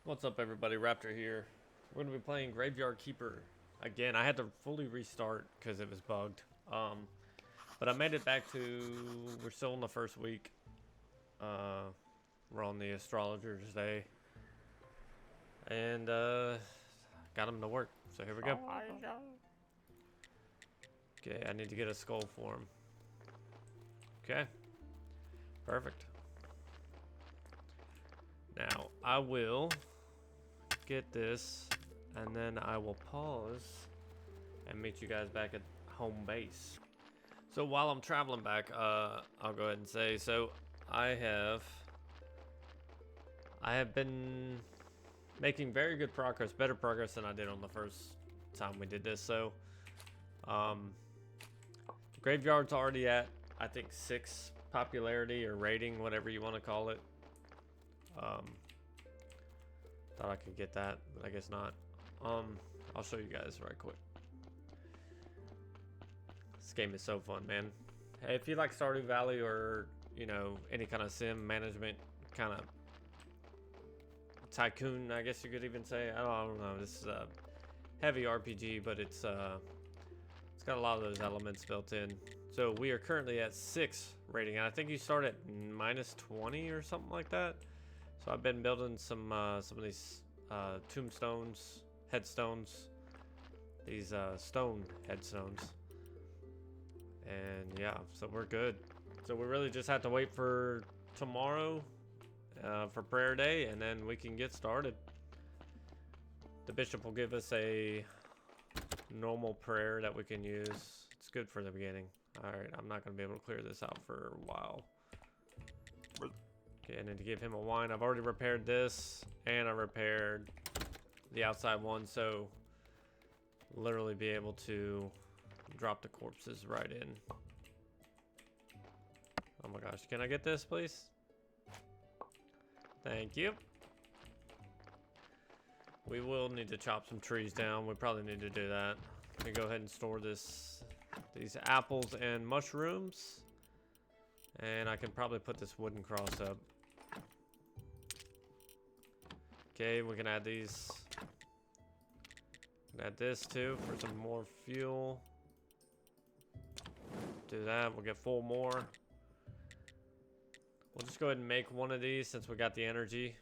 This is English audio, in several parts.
What's up, everybody? Raptor here. We're gonna be playing Graveyard Keeper again. I had to fully restart because it was bugged. But I made it back to. We're still in the first week. We're on the astrologer's day, and got him to work. So here we go. Okay, I need to get a skull for him. Okay, perfect. Now I will get this, and then I will pause and meet you guys back at home base. So while I'm traveling back, I'll go ahead and say, so I have been making very good progress, better progress than I did on the first time we did this. So, the graveyard's already at, I think, 6 popularity or rating, whatever you want to call it. Thought I could get that, but I guess not. I'll show you guys right quick. This game is so fun, man. Hey, if you like Stardew Valley or, you know, any kind of sim management kind of tycoon, I guess you could even say. I don't know. This is a heavy RPG, but it's got a lot of those elements built in. So we are currently at 6 rating, and I think you start at -20 or something like that. So I've been building some of these tombstones, headstones, these stone headstones, and yeah, so we're good. So we really just have to wait for tomorrow for prayer day, and then we can get started. The bishop will give us a normal prayer that we can use. It's good for the beginning. All right, I'm not going to be able to clear this out for a while. Okay, I need to give him a wine. I've already repaired this, and I repaired the outside one, so literally be able to drop the corpses right in. Oh my gosh, can I get this, please? Thank you. We will need to chop some trees down. We probably need to do that. Let me go ahead and store these apples and mushrooms. And I can probably put this wooden cross up. Okay, we can add these. Add this too for some more fuel. Do that, we'll get 4 more. We'll just go ahead and make one of these since we got the energy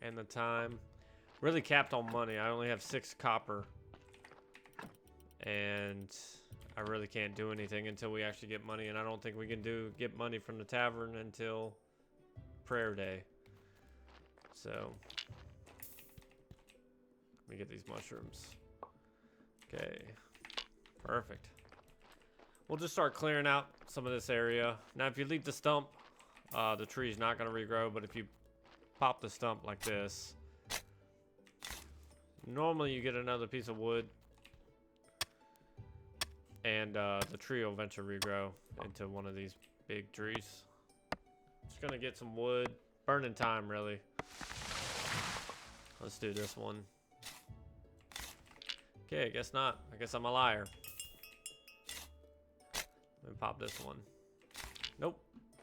and the time. Really capped on money. I only have 6 copper. And I really can't do anything until we actually get money, and I don't think we can get money from the tavern until prayer day. So let me get these mushrooms. Okay, perfect. We'll just start clearing out some of this area. Now, if you leave the stump, the tree's not going to regrow, but if you pop the stump like this, normally you get another piece of wood. And the tree will eventually regrow into one of these big trees. Just gonna get some wood. Burning time, really. Let's do this one. Okay, I guess not. I guess I'm a liar. Let me pop this one. Nope.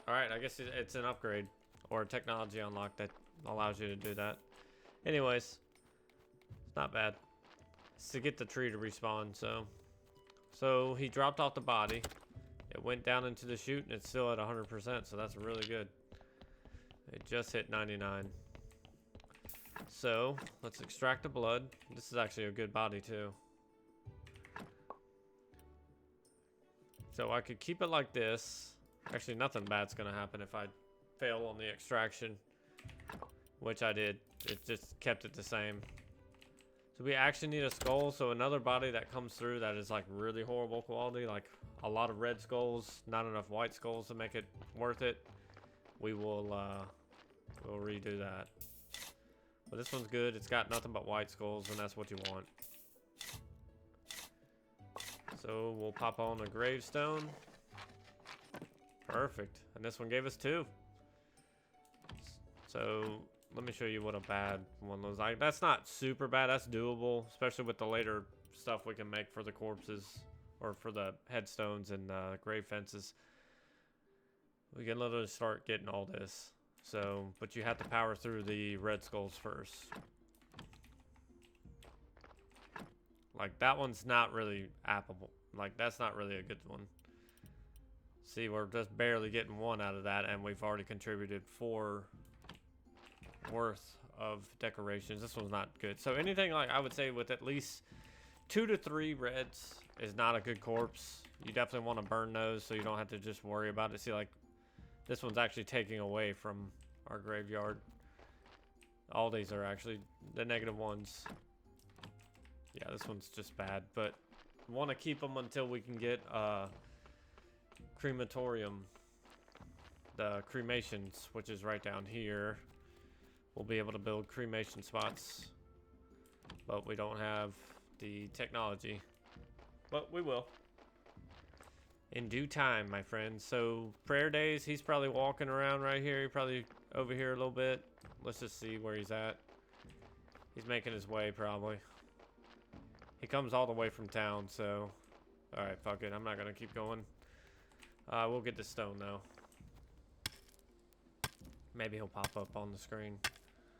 Alright, I guess it's an upgrade. Or a technology unlock that allows you to do that. Anyways. It's not bad. It's to get the tree to respawn, so... So he dropped off the body. It went down into the chute, and it's still at 100%, so that's really good. It just hit 99. So let's extract the blood. This is actually a good body too. So I could keep it like this. Actually, nothing bad's gonna happen if I fail on the extraction, which I did. It just kept it the same. So we actually need a skull, so another body that comes through that is like really horrible quality, like a lot of red skulls, not enough white skulls to make it worth it. We will we'll redo that. But this one's good. It's got nothing but white skulls, and that's what you want. So we'll pop on a gravestone. Perfect. And this one gave us 2. So let me show you what a bad one looks like. That's not super bad. That's doable, especially with the later stuff we can make for the corpses or for the headstones and grave fences. We can literally start getting all this. So, but you have to power through the red skulls first. Like, that one's not really applicable. Like, that's not really a good one. See, we're just barely getting 1 out of that, and we've already contributed 4 worth of decorations. This one's not good. So anything, like, I would say with at least 2 to 3 reds is not a good corpse. You definitely want to burn those so you don't have to just worry about it. See, like, this one's actually taking away from our graveyard. All these are actually the negative ones. Yeah, this one's just bad, but want to keep them until we can get crematorium, the cremations, which is right down here. We'll be able to build cremation spots, but we don't have the technology, but we will in due time, my friend. So prayer days, he's probably walking around right here. He's probably over here a little bit. Let's just see where he's at. He's making his way probably. He comes all the way from town, so all right, fuck it, I'm not gonna keep going. We'll get the stone though. Maybe he'll pop up on the screen.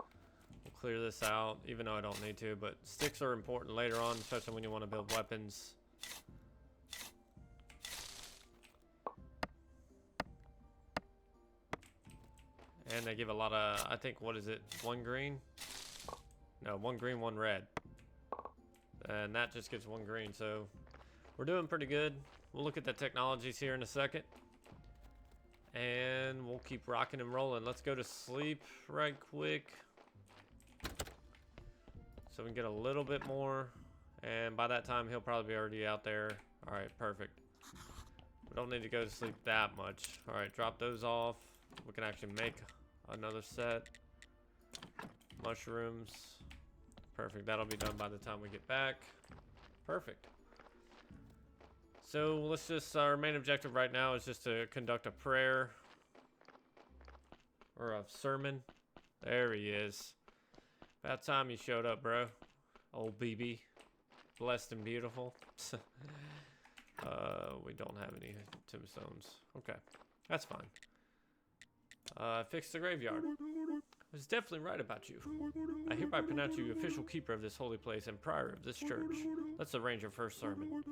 We'll clear this out, even though I don't need to, but sticks are important later on, especially when you want to build weapons. And they give a lot of, I think, what is it? 1 green? No, 1 green, 1 red. And that just gives 1 green, so we're doing pretty good. We'll look at the technologies here in a second. And we'll keep rocking and rolling. Let's go to sleep right quick, so we can get a little bit more. And by that time, he'll probably be already out there. All right, perfect. We don't need to go to sleep that much. All right, drop those off. We can actually make another set. Mushrooms. Perfect. That'll be done by the time we get back. Perfect. So let's just, our main objective right now is just to conduct a prayer. Or a sermon. There he is. About time you showed up, bro. Old BB. Blessed and beautiful. We don't have any tombstones. Okay. That's fine. Fix the graveyard. I was definitely right about you. I hereby pronounce you official keeper of this holy place and prior of this church. Let's arrange your first sermon.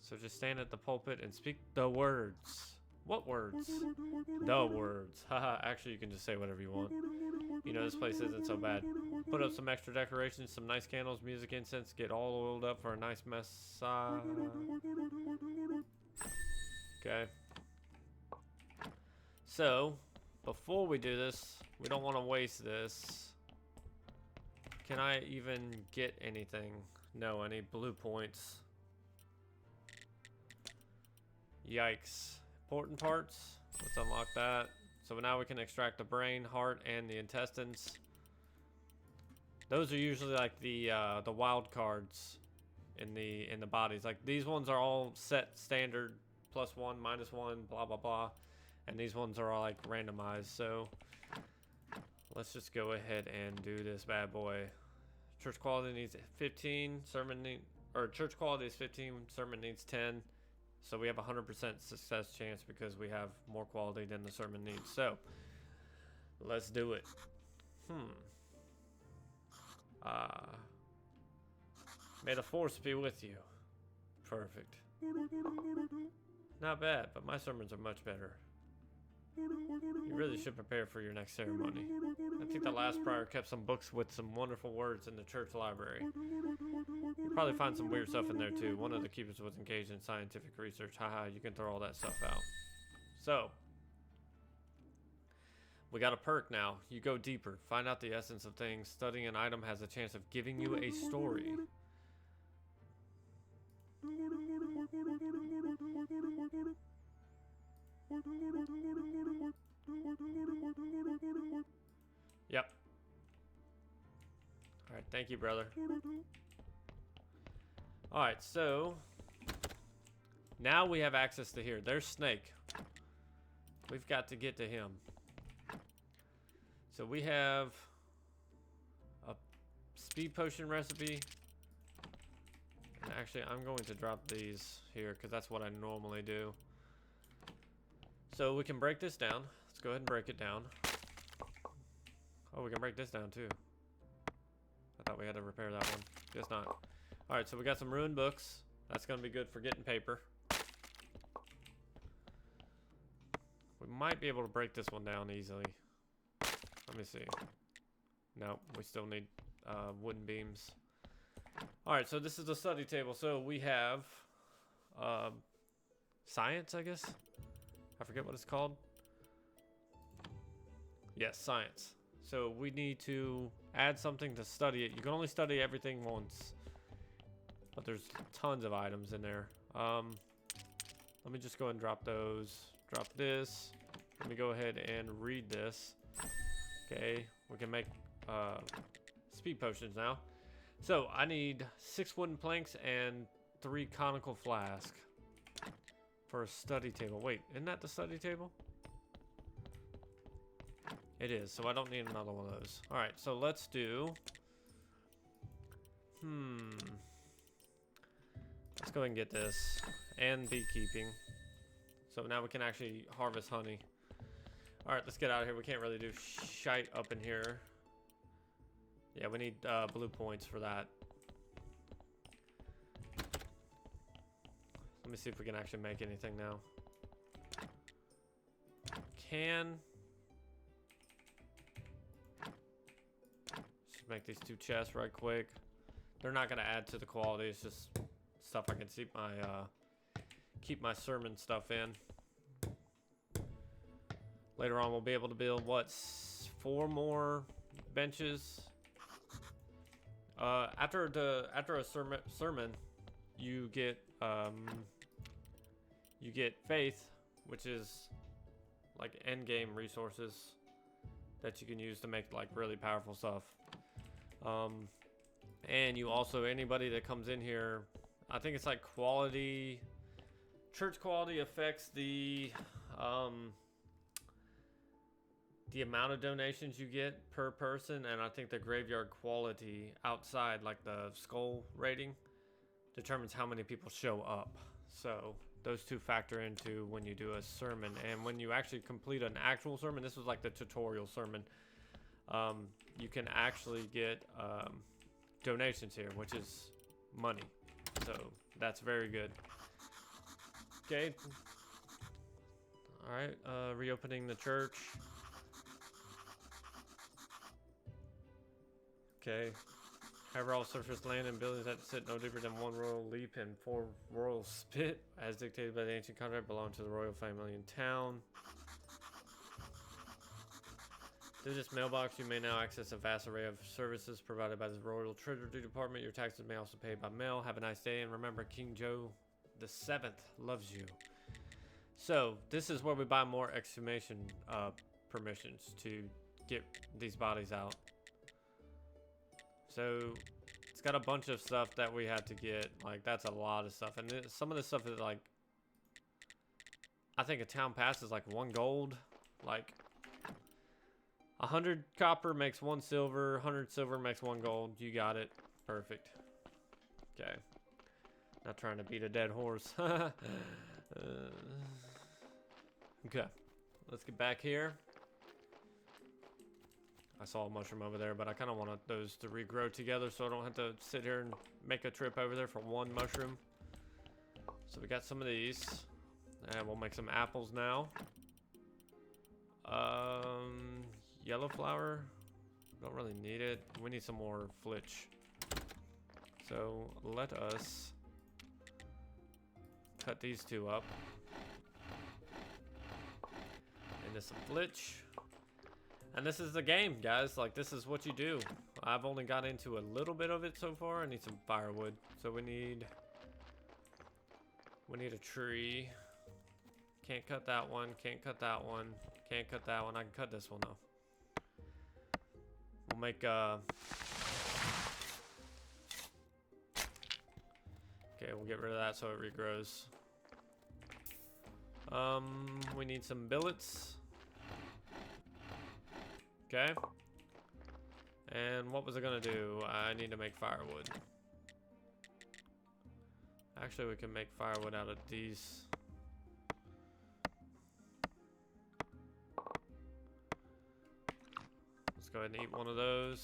So just stand at the pulpit and speak the words. What words? The words. Haha, actually you can just say whatever you want. You know, this place isn't so bad. Put up some extra decorations, some nice candles, music, incense, get all oiled up for a nice mess. Okay. So, before we do this, we don't want to waste this. Can I even get anything? No, I need blue points. Yikes. Important parts. Let's unlock that. So now we can extract the brain, heart, and the intestines. Those are usually like the wild cards in the bodies. Like these ones are all set standard, +1, -1, blah blah blah. And these ones are all like randomized, so let's just go ahead and do this bad boy. Church quality needs 15, church quality is 15, sermon needs 10. So we have a 100% success chance because we have more quality than the sermon needs. So let's do it. May the force be with you. Perfect. Not bad, but my sermons are much better. You really should prepare for your next ceremony. I think the last prior kept some books with some wonderful words in the church library. You'll probably find some weird stuff in there too. One of the keepers was engaged in scientific research. Haha, you can throw all that stuff out. So, we got a perk now. You go deeper. Find out the essence of things. Studying an item has a chance of giving you a story. Yep. Alright, thank you, brother. Alright, so now we have access to here. There's Snake. We've got to get to him. So we have a speed potion recipe. And actually, I'm going to drop these here because that's what I normally do. So we can break this down. Let's go ahead and break it down. Oh, we can break this down too. I thought we had to repair that one. Guess not. Alright, so we got some ruined books. That's going to be good for getting paper. We might be able to break this one down easily. Let me see. Nope, we still need wooden beams. Alright, so this is the study table. So we have science, I guess? I forget what it's called. Yes, science. So we need to add something to study it. You can only study everything once. But there's tons of items in there. Let me just go ahead and drop those. Drop this. Let me go ahead and read this. Okay, we can make speed potions now. So I need 6 wooden planks and 3 conical flasks for a study table. Wait, isn't that the study table? It is, so I don't need another one of those. Alright, so let's do... Let's go ahead and get this. And beekeeping. So now we can actually harvest honey. Alright, let's get out of here. We can't really do shite up in here. Yeah, we need blue points for that. Let me see if we can actually make anything now. Can... Make these 2 chests right quick. They're not gonna add to the quality. It's just stuff I can keep my sermon stuff in. Later on, we'll be able to build what, 4 more benches. After a sermon, you get faith, which is like end game resources that you can use to make like really powerful stuff. And you also, anybody that comes in here, I think it's like quality, church quality affects the amount of donations you get per person, and I think the graveyard quality outside, like the skull rating, determines how many people show up. So those 2 factor into when you do a sermon, and when you actually complete an actual sermon, this was like the tutorial sermon, you can actually get donations here, which is money. So that's very good. Okay. Alright, reopening the church. Okay. However, all surface land and buildings that sit no deeper than 1 royal leap and 4 royal spit, as dictated by the ancient contract, belong to the royal family in town. Through this mailbox, you may now access a vast array of services provided by the Royal Treasury Department. Your taxes may also pay by mail. Have a nice day, and remember, King Joe VII loves you. So, this is where we buy more exhumation permissions to get these bodies out. So, it's got a bunch of stuff that we have to get. Like, that's a lot of stuff. And some of this stuff is like... I think a town pass is like 1 gold. Like... 100 copper makes 1 silver, 100 silver makes 1 gold. You got it. Perfect. Okay. Not trying to beat a dead horse. Okay. Let's get back here. I saw a mushroom over there, but I kind of want those to regrow together so I don't have to sit here and make a trip over there for 1 mushroom. So we got some of these. And we'll make some apples now. Yellow flower, don't really need it. We need some more flitch. So let us cut these 2 up into some flitch. And this is the game, guys. Like, this is what you do. I've only got into a little bit of it so far. I need some firewood. So we need a tree. Can't cut that one. Can't cut that one. Can't cut that one. I can cut this one though. We'll make okay, we'll get rid of that so it regrows. We need some billets. Okay. And what was I gonna do? I need to make firewood. Actually, we can make firewood out of these. Let's go ahead and eat one of those.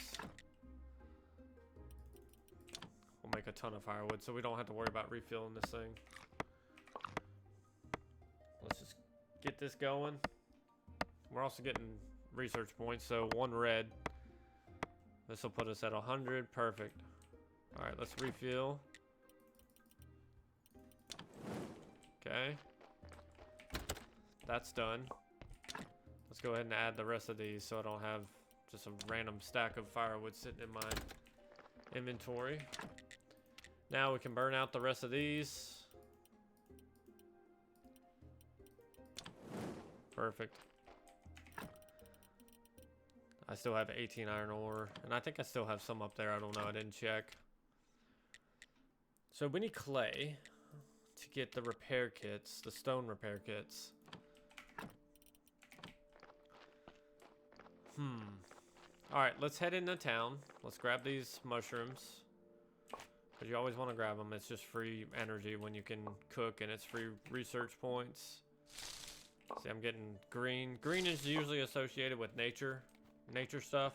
We'll make a ton of firewood so we don't have to worry about refilling this thing. Let's just get this going. We're also getting research points, so 1 red. This will put us at 100. Perfect. All right, let's refill. Okay. That's done. Let's go ahead and add the rest of these so I don't have just a random stack of firewood sitting in my inventory. Now we can burn out the rest of these. Perfect. I still have 18 iron ore, and I think I still have some up there. I don't know. I didn't check. So we need clay to get the repair kits, the stone repair kits. All right, let's head into town. Let's grab these mushrooms, because you always want to grab them. It's just free energy when you can cook, and it's free research points. See, I'm getting green. Green is usually associated with nature stuff.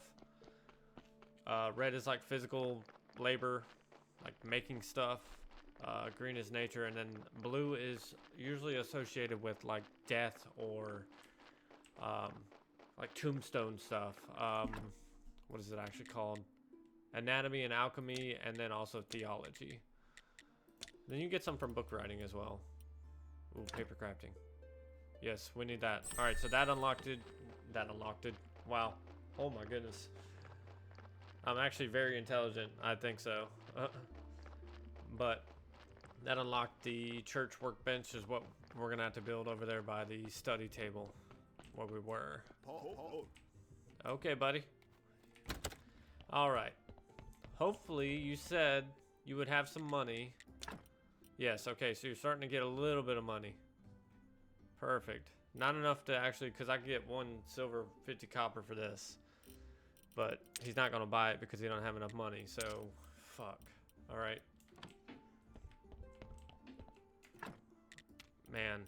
Red is like physical labor, like making stuff. Green is nature, and then blue is usually associated with like death or like tombstone stuff. What is it actually called? Anatomy and alchemy, and then also theology. Then you get some from book writing as well. Ooh, paper crafting. Yes, we need that. All right, so that unlocked it. That unlocked it. Wow. Oh my goodness. I'm actually very intelligent. I think so. But that unlocked the church workbench, is what we're gonna have to build over there by the study table where we were. Okay, buddy. All right. Hopefully you said you would have some money. Yes, okay, so you're starting to get a little bit of money. Perfect. Not enough to actually, because I can get 1 silver, 50 copper for this. But he's not going to buy it because he don't have enough money, so fuck. All right. Man.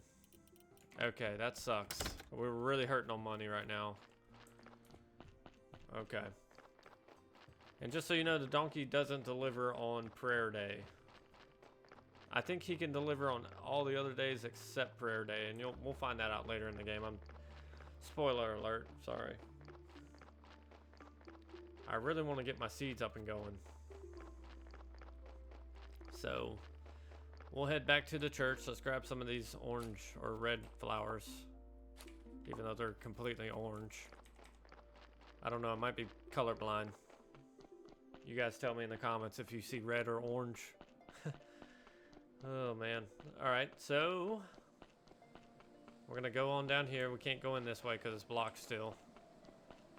Okay, that sucks. We're really hurting on money right now. Okay. And just so you know, the donkey doesn't deliver on prayer day. I think he can deliver on all the other days except prayer day, and we'll find that out later in the game. Spoiler alert, sorry. I really want to get my seeds up and going. So, we'll head back to the church. Let's grab some of these orange or red flowers, even though they're completely orange. I don't know, I might be colorblind. You guys tell me in the comments if you see red or orange. Oh man. Alright, so we're gonna go on down here. We can't go in this way because it's blocked still.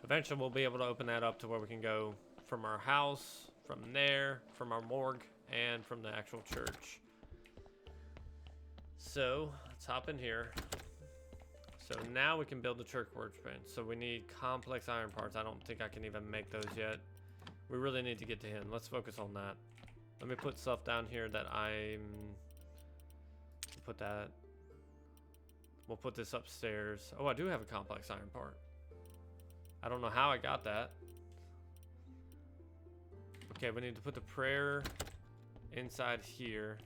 Eventually we'll be able to open that up to where we can go from our house, from there, from our morgue, and from the actual church. So let's hop in here. So now we can build the church workbench. So we need complex iron parts. I don't think I can even make those yet. We really need to get to him. Let's focus on that. Let me put stuff down here that put that. We'll put this upstairs. Oh, I do have a complex iron part. I don't know how I got that. Okay, we need to put the prayer inside here.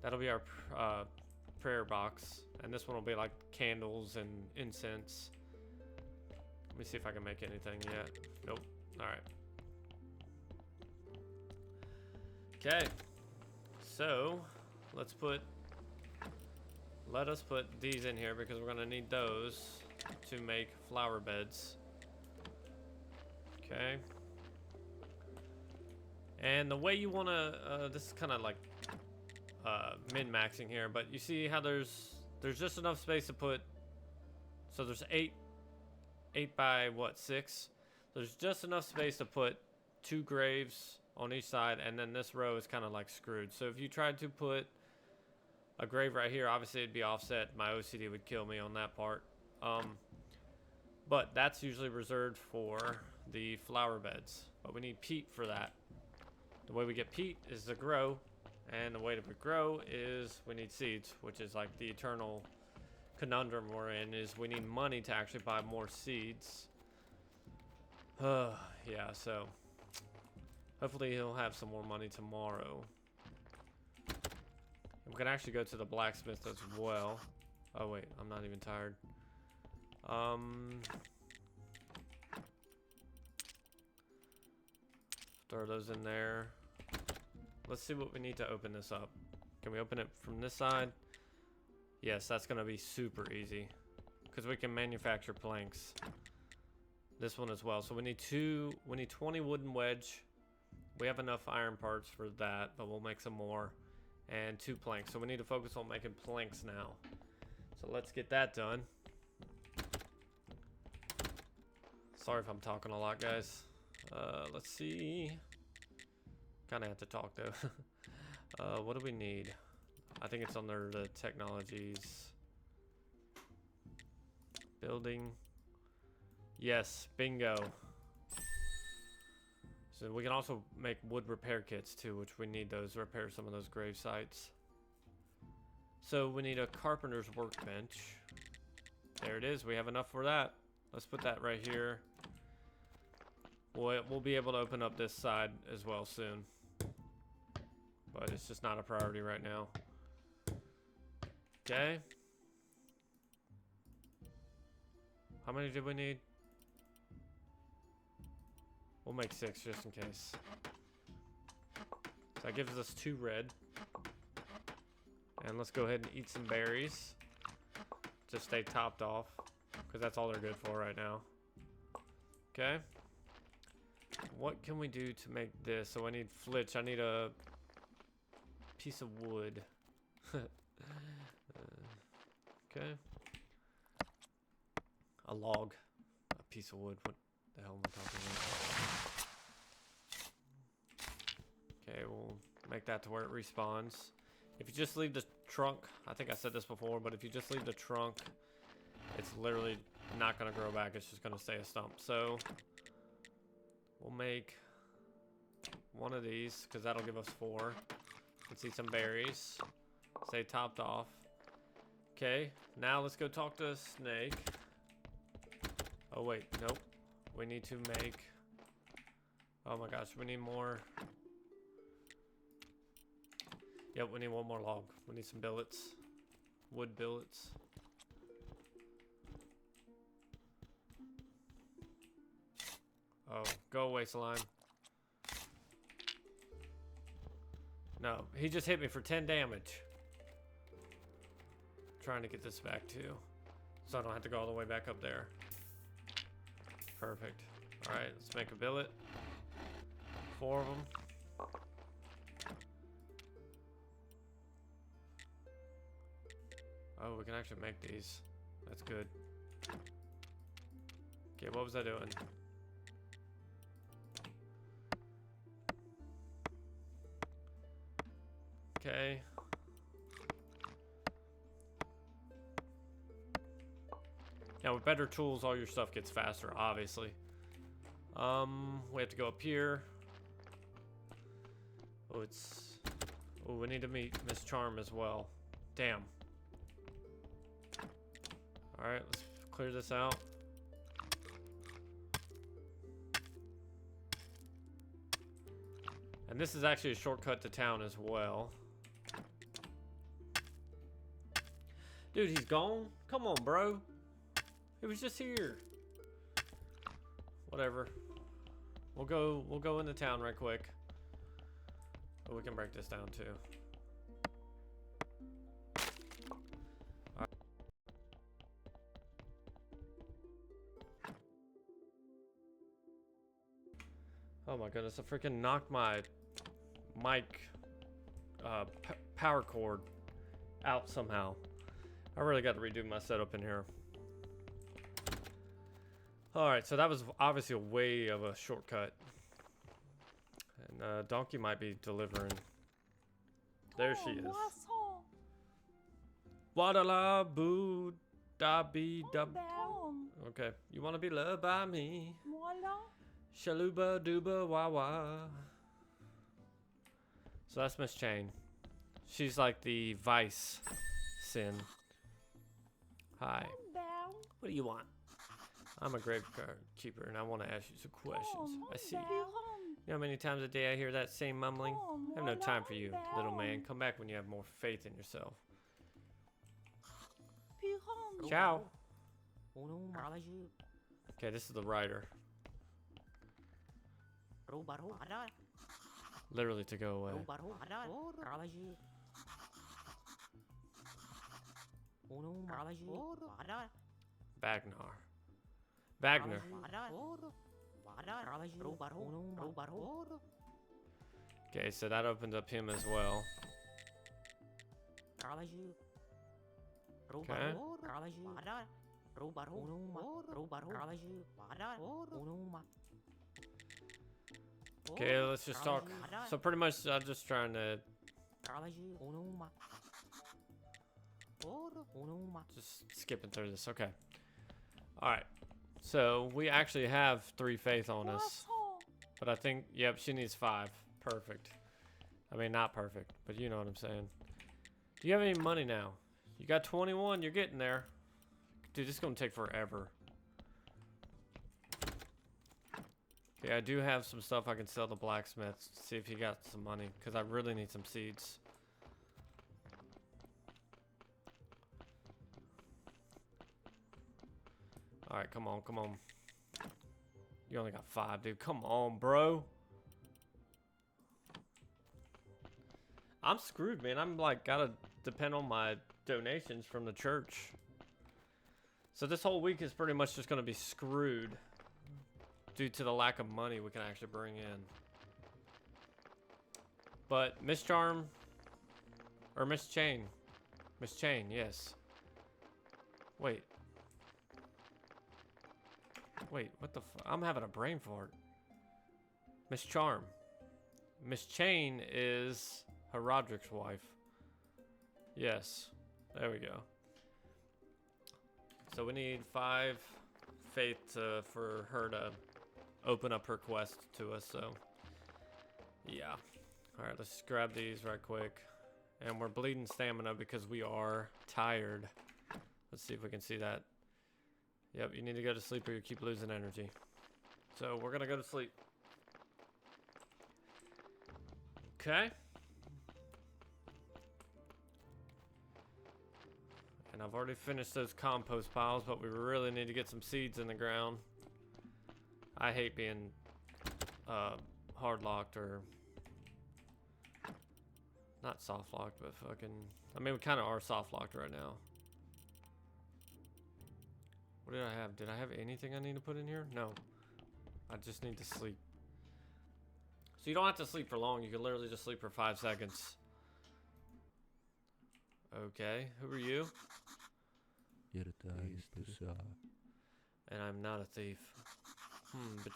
That'll be our prayer box. And this one will be like candles and incense. Let me see if I can make anything yet. Nope. All right. Okay, so let us put these in here because we're gonna need those to make flower beds. Okay. And the way you wanna, this is kind of like min-maxing here, but you see how there's just enough space to put, so there's 8 by what, 6? There's just enough space to put 2 graves on each side, and then this row is kind of like screwed. So if you tried to put a grave right here, obviously it'd be offset. My OCD would kill me on that part. But that's usually reserved for the flower beds. But we need peat for that. The way we get peat is to grow, and the way that we grow is we need seeds, which is like the eternal conundrum we're in, is we need money to actually buy more seeds. Yeah, so hopefully he'll have some more money tomorrow. We can actually go to the blacksmith as well. Oh wait, I'm not even tired. Throw those in there. Let's see what we need to open this up. Can we open it from this side? Yes, that's gonna be super easy because we can manufacture planks. This one as well. So we need 20 wooden wedge. We have enough iron parts for that, but we'll make some more. And 2 planks. So we need to focus on making planks now. So let's get that done. Sorry if I'm talking a lot, guys. Let's see. Kind of have to talk though. What do we need? I think it's under the technologies. Building. Yes, bingo. So we can also make wood repair kits too, which we need those to repair some of those grave sites. So we need a carpenter's workbench. There it is. We have enough for that. Let's put that right here. We'll be able to open up this side as well soon. But it's just not a priority right now. Okay. How many did we need? We'll make 6 just in case. So that gives us 2 red. And let's go ahead and eat some berries. Just stay topped off. Because that's all they're good for right now. Okay. What can we do to make this? So I need flitch. I need a piece of wood. Okay. A log. A piece of wood. What the hell am I talking about? Okay, we'll make that to where it respawns. If you just leave the trunk, I think I said this before, but if you just leave the trunk, it's literally not going to grow back. It's just going to stay a stump. So we'll make 1 of these because that'll give us 4. Let's eat some berries. Stay topped off. Okay, now let's go talk to a snake. Oh wait, nope. We need to make... Oh my gosh, we need more... Yep, we need 1 more log. We need some billets. Wood billets. Oh, go away, slime. No, he just hit me for 10 damage. Trying to get this back too, so I don't have to go all the way back up there. Perfect. All right, let's make a billet. 4 of them. Oh, we can actually make these. That's good. Okay, what was I doing? Okay. Now with better tools, all your stuff gets faster, obviously. We have to go up here. Oh, it's... Oh, we need to meet Miss Charm as well. Damn. Alright, let's clear this out. And this is actually a shortcut to town as well. Dude, he's gone? Come on, bro. He was just here. Whatever. We'll go into town right quick. But we can break this down too. All right. Oh my goodness, I freaking knocked my mic power cord out somehow. I really got to redo my setup in here. Alright, so that was obviously a way of a shortcut. And Donkey might be delivering. There she is. Wadala boo da be da. Okay, you want to be loved by me? Shaluba dooba wah wah. So that's Miss Chain. She's like the vice sin. Hi. What do you want? I'm a graveyard keeper, and I want to ask you some questions. I see. You know how many times a day I hear that same mumbling? I have no time for you, little man. Come back when you have more faith in yourself. Ciao. Okay, this is the writer. Literally to go away. Wagner. Okay, so that opens up him as well. Okay. Okay, let's just talk. So pretty much I'm just trying to just skipping through this. Okay. Alright. So we actually have 3 faith on us. But I think, yep, she needs 5. Perfect. I mean, not perfect, but you know what I'm saying. Do you have any money now? You got 21, you're getting there. Dude, this is gonna take forever. Okay, I do have some stuff I can sell to blacksmiths to see if he got some money, because I really need some seeds. Alright, come on, come on. You only got 5, dude. Come on, bro. I'm screwed, man. I'm like, gotta depend on my donations from the church. So this whole week is pretty much just gonna be screwed due to the lack of money we can actually bring in. But Miss Charm, or Miss Chain, yes. Wait, what the I'm having a brain fart. Miss Charm. Miss Chain is Roderick's wife. Yes, there we go. So we need 5 faith for her to open up her quest to us, so yeah. Alright, let's just grab these right quick. And we're bleeding stamina because we are tired. Let's see if we can see that. Yep, you need to go to sleep or you keep losing energy. So we're gonna go to sleep. Okay. And I've already finished those compost piles, but we really need to get some seeds in the ground. I hate being hard locked or not soft locked, but fucking, I mean, we kind of are soft locked right now. What did I have? Did I have anything I need to put in here? No. I just need to sleep. So you don't have to sleep for long. You can literally just sleep for 5 seconds. Okay, who are you? And I'm not a thief. But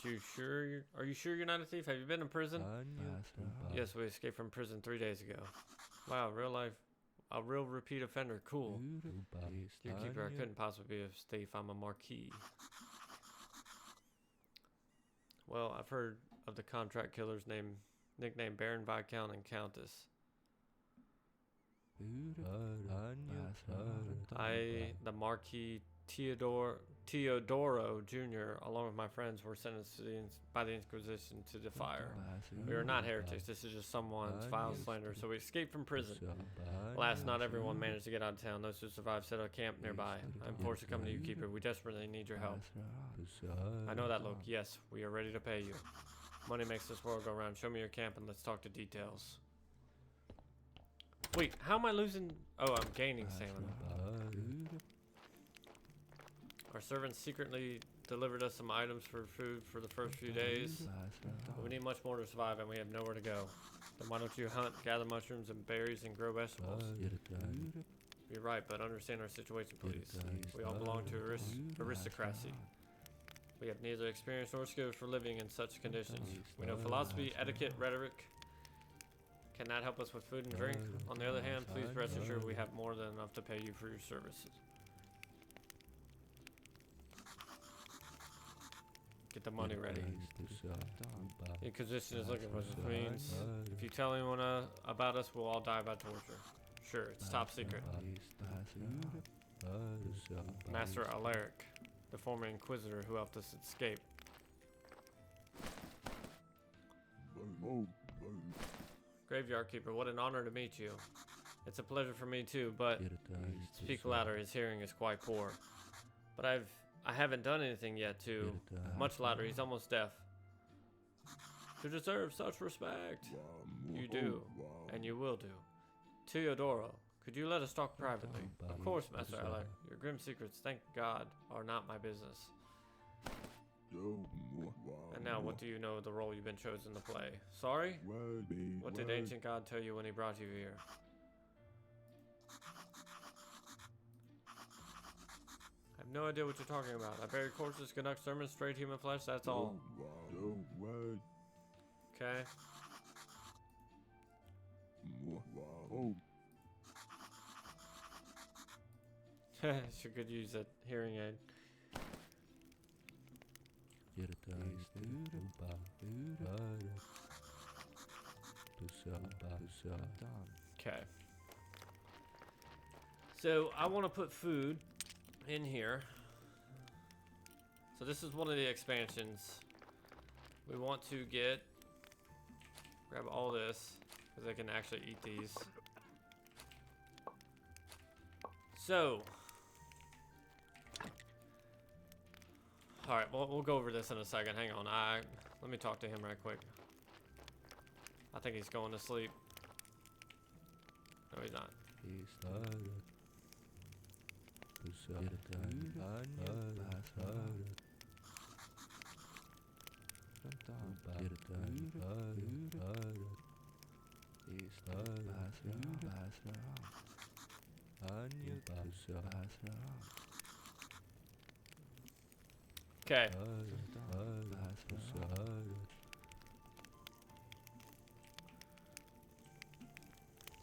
are you sure you're not a thief? Have you been in prison? Yes, we escaped from prison 3 days ago. Wow, real life, a real repeat offender. Cool. Keeper, I couldn't possibly be a thief. I'm a marquis. Well, I've heard of the contract killers nicknamed Baron, Viscount, and Countess. The Marquis Teodoro Jr., along with my friends, were sentenced by the Inquisition to the fire. We are not heretics. This is just someone's vile slander. So we escaped from prison. Alas, not everyone managed to get out of town. Those who survived set up camp nearby. I'm forced to come to you, Keeper. We desperately need your help. I know that look. Yes, we are ready to pay you. Money makes this world go round. Show me your camp and let's talk to details. Wait, how am I losing? Oh, I'm gaining stamina. Our servants secretly delivered us some items for food for the first few days. But we need much more to survive and we have nowhere to go. Then why don't you hunt, gather mushrooms and berries and grow vegetables? You're right, but understand our situation, please. We all belong to aristocracy. We have neither experience nor skills for living in such conditions. We know philosophy, etiquette, rhetoric. Cannot help us with food and drink. On the other hand, please rest assured we have more than enough to pay you for your services. Get the money ready. The Inquisition is looking for us, which means if you tell anyone about us, we'll all die by torture. Sure, it's top secret. Master Alaric. the former Inquisitor who helped us escape. Graveyard Keeper, what an honor to meet you. It's a pleasure for me too, but speak louder, his hearing is quite poor. But I haven't done anything yet to much louder, he's almost deaf. To deserve such respect. You do, and you will do. Teodoro, could you let us talk privately? Of course, Master Ally. Your grim secrets, thank God, are not my business. And now, what do you know of the role you've been chosen to play? Sorry? What did Ancient God tell you when he brought you here? I have no idea what you're talking about. I bury corpses, conduct sermons, trade human flesh, that's all. Okay. She could use that hearing aid. Okay. So I want to put food in here. So this is one of the expansions. We want to grab all this because I can actually eat these. So, all right, we'll go over this in a second. Hang on, let me talk to him right quick. I think he's going to sleep. No, he's not. Okay.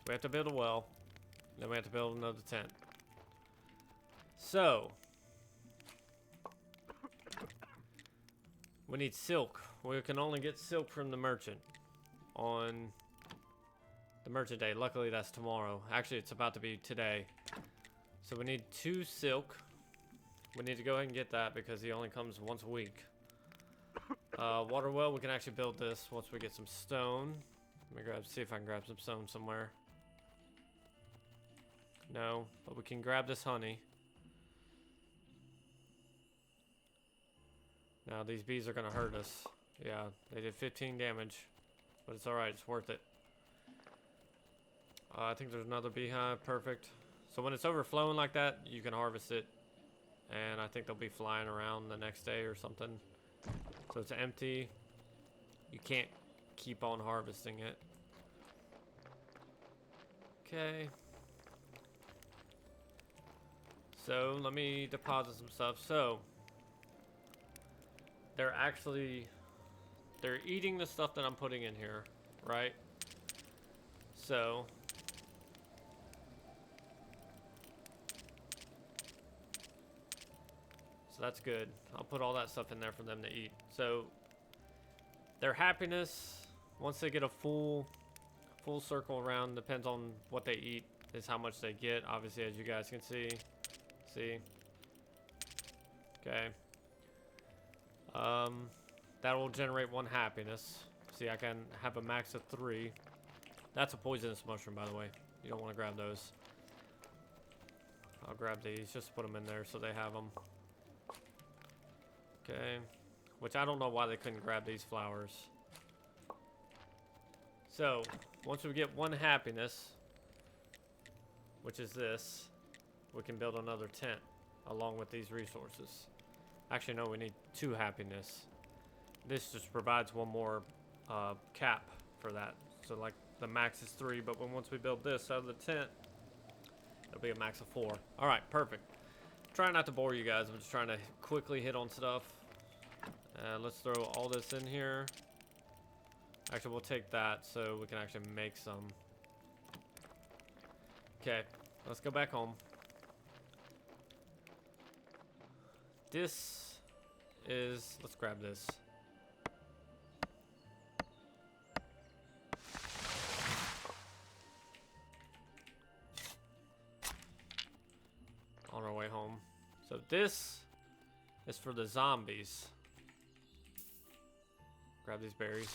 We have to build a well. Then we have to build another tent. So, we need silk. We can only get silk from the merchant on the merchant day. Luckily, that's tomorrow. Actually, it's about to be today. So we need 2 silk. We need to go ahead and get that because he only comes once a week. Water well, we can actually build this once we get some stone. Let me see if I can grab some stone somewhere. No, but we can grab this honey. Now these bees are gonna hurt us. Yeah, they did 15 damage, but it's alright, it's worth it. I think there's another beehive, perfect. So when it's overflowing like that, you can harvest it. And I think they'll be flying around the next day or something. So it's empty. You can't keep on harvesting it. Okay. So let me deposit some stuff. So they're eating the stuff that I'm putting in here, right? So that's good. I'll put all that stuff in there for them to eat. So their happiness, once they get a full circle around, depends on what they eat, is how much they get. Obviously, as you guys can see. Okay. That will generate 1 happiness. See, I can have a max of 3. That's a poisonous mushroom, by the way. You don't want to grab those. I'll grab these, just put them in there so they have them. Okay, which I don't know why they couldn't grab these flowers. So, once we get 1 happiness, which is this, we can build another tent along with these resources. Actually, no, we need 2 happiness. This just provides 1 more cap for that. So, like, the max is 3, but once we build this out of the tent, it'll be a max of 4. All right, perfect. Try not to bore you guys. I'm just trying to quickly hit on stuff. Let's throw all this in here. Actually, we'll take that so we can actually make some. Okay, let's go back home. This is, let's grab this. On our way home. So this is for the zombies. Grab these berries.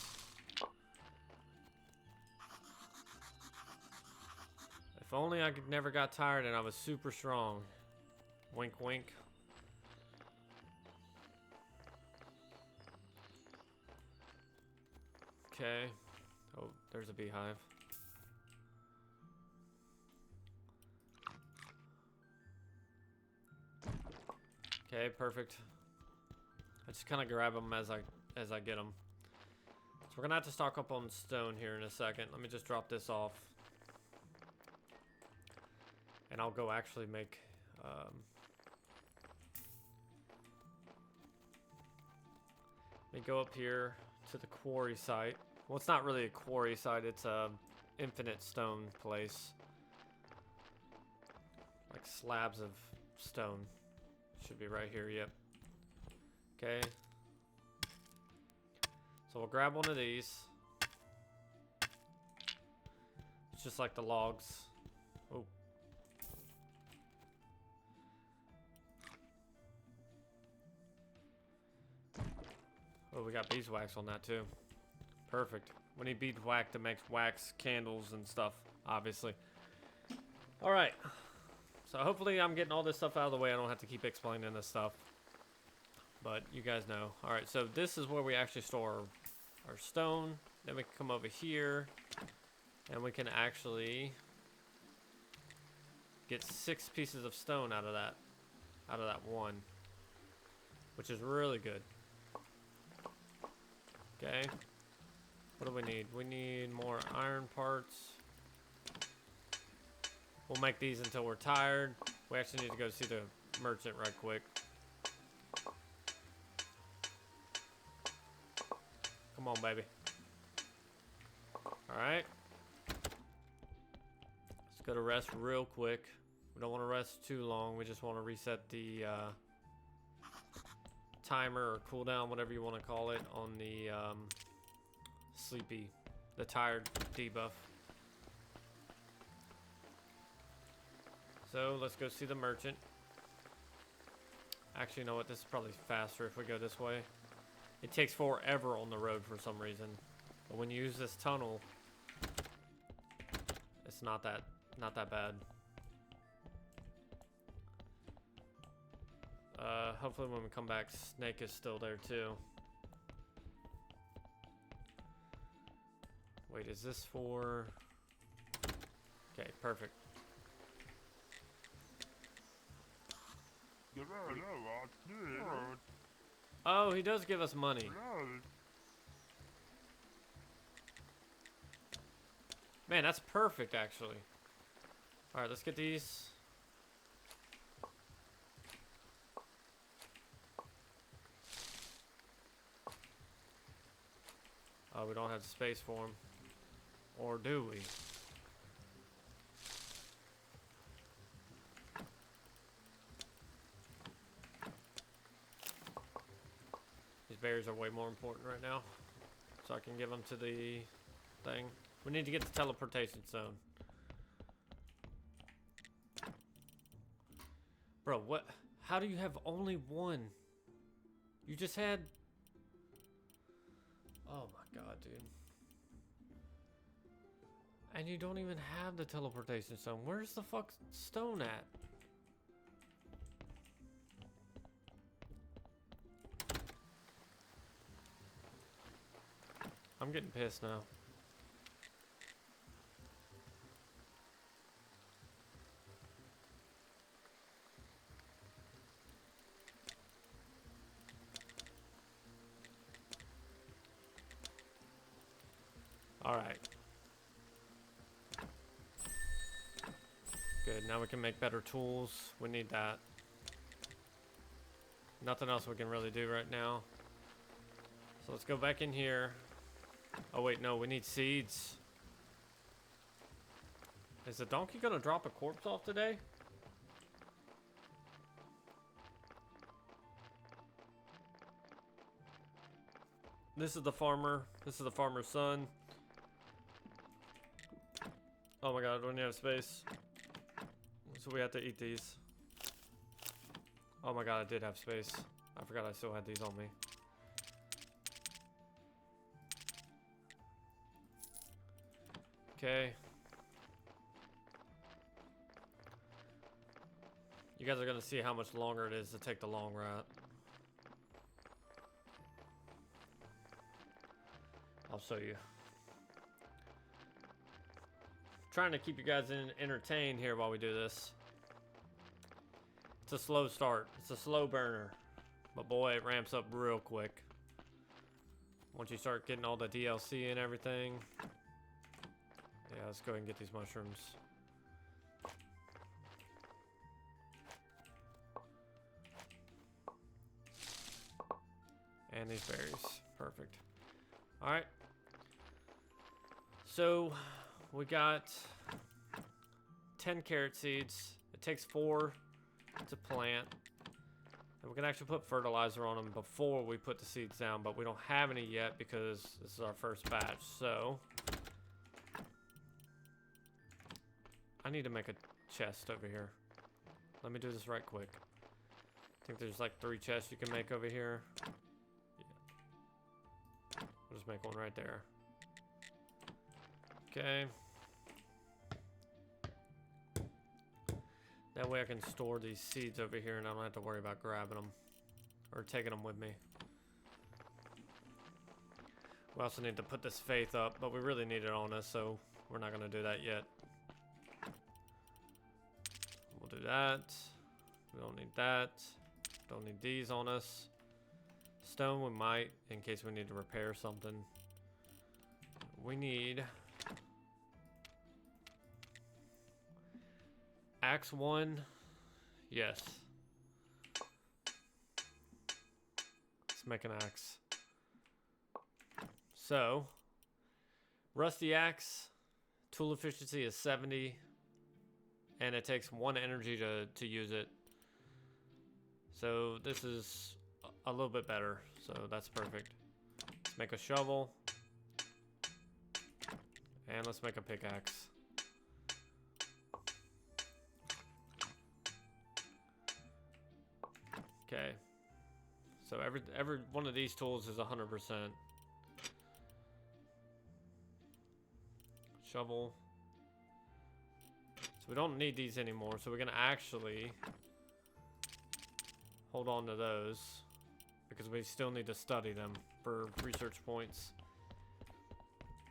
If only I never got tired and I was super strong. Wink, wink. Okay. Oh, there's a beehive. Okay, perfect. I just kind of grab them as I get them. So we're gonna have to stock up on stone here in a second. Let me just drop this off, and I'll go actually make. Let me go up here to the quarry site. Well, it's not really a quarry site. It's a infinite stone place, like slabs of stone. Should be right here, yep. Okay. So we'll grab one of these. It's just like the logs. Oh. Oh, we got beeswax on that too. Perfect. We need beeswax to make wax candles and stuff, obviously. Alright. So hopefully I'm getting all this stuff out of the way. I don't have to keep explaining this stuff. But you guys know. Alright, so this is where we actually store our stone. Then we can come over here. And we can actually get 6 pieces of stone out of that. Out of that one. Which is really good. Okay. What do we need? We need more iron parts. We'll make these until we're tired. We actually need to go see the merchant right quick. Come on, baby. Alright. Let's go to rest real quick. We don't want to rest too long. We just want to reset the timer or cooldown, whatever you want to call it, on the the tired debuff. So let's go see the merchant. Actually, you know what? This is probably faster if we go this way. It takes forever on the road for some reason, but when you use this tunnel, it's not that bad. Hopefully when we come back, Snake is still there too. Wait, is this for... Okay, perfect. Oh, he does give us money. Man, that's perfect, actually. Alright, let's get these. Oh, we don't have the space for them. Or do we? These berries are way more important right now. So I can give them to the thing. We need to get the teleportation zone. Bro, what? How do you have only one? You just had... Oh my god, dude. And you don't even have the teleportation stone. Where's the fuck stone at? I'm getting pissed now. Alright. Good, now we can make better tools. We need that. Nothing else we can really do right now. So let's go back in here. Oh wait, no, we need seeds. Is the donkey gonna drop a corpse off today? This is the farmer. This is the farmer's son. Oh my god, don't you have space? So we have to eat these. Oh my god, I did have space. I forgot I still had these on me. Okay. You guys are gonna see how much longer it is to take the long route. I'll show you. Trying to keep you guys entertained here while we do this. It's a slow start. It's a slow burner. But boy, it ramps up real quick. Once you start getting all the DLC and everything. Yeah, let's go ahead and get these mushrooms. And these berries. Perfect. Alright. So, we got 10 carrot seeds. It takes 4 to plant. And we can actually put fertilizer on them before we put the seeds down, but we don't have any yet because this is our first batch. So, I need to make a chest over here. Let me do this right quick. I think there's like 3 chests you can make over here. Yeah. We'll just make one right there. Okay. That way I can store these seeds over here and I don't have to worry about grabbing them or taking them with me. We also need to put this faith up, but we really need it on us, so we're not going to do that yet. We'll do that. We don't need that. Don't need these on us. Stone we might, in case we need to repair something. We need axe 1. Yes. Let's make an axe. So, rusty axe, tool efficiency is 70, and it takes 1 energy to use it. So this is a little bit better, so that's perfect. Let's make a shovel, and let's make a pickaxe. Okay, so every one of these tools is 100%. Shovel. So we don't need these anymore, so we're gonna actually hold on to those because we still need to study them for research points.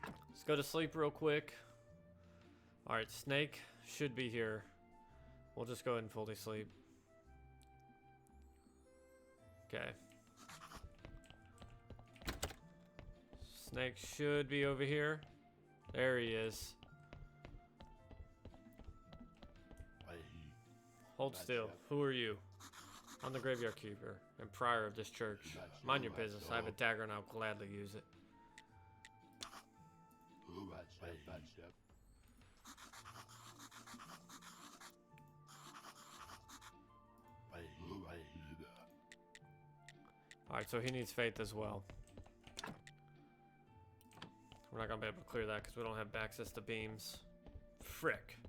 Let's go to sleep real quick. Alright, snake should be here. We'll just go ahead and fully sleep. Okay. Snake should be over here. There he is. Hold still. Who are you? I'm the graveyard keeper and prior of this church. Mind your business. I have a dagger and I'll gladly use it. Alright, so he needs faith as well. We're not going to be able to clear that because we don't have access to beams. Frick.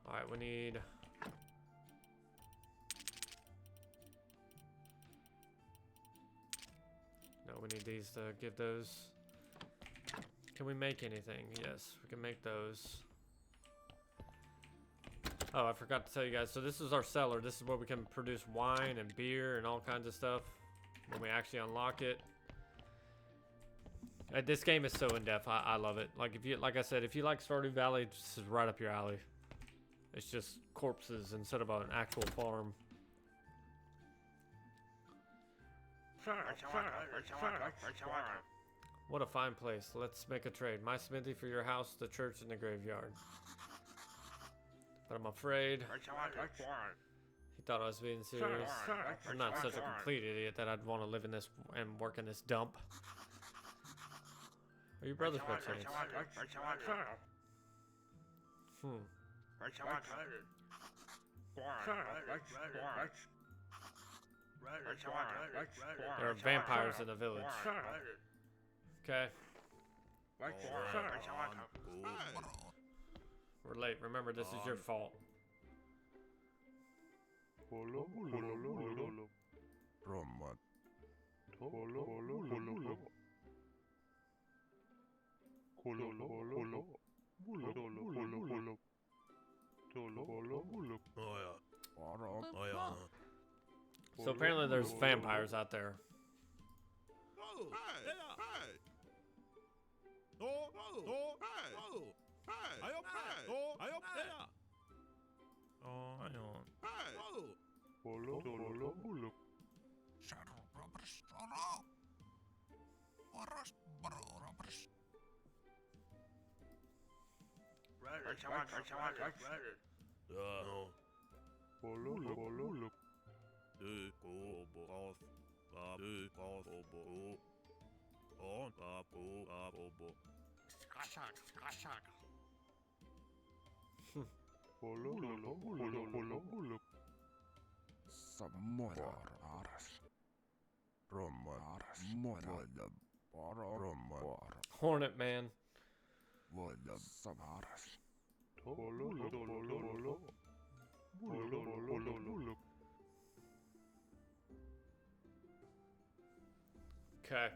Alright, we need... No, we need these to give those. Can we make anything? Yes, we can make those. Oh, I forgot to tell you guys. So this is our cellar. This is where we can produce wine and beer and all kinds of stuff when we actually unlock it. This game is so in-depth. I love it. Like I said, if you like Stardew Valley, this is right up your alley. It's just corpses instead of an actual farm. What a fine place. Let's make a trade. My smithy for your house, the church, and the graveyard. But I'm afraid he thought I was being serious. I'm not such a complete idiot that I'd want to live in this and work in this dump. Are you brothers by chance? There are vampires in the village. Okay. We're late. Remember, this is your fault. So apparently there's vampires out there. Hornet man. Okay.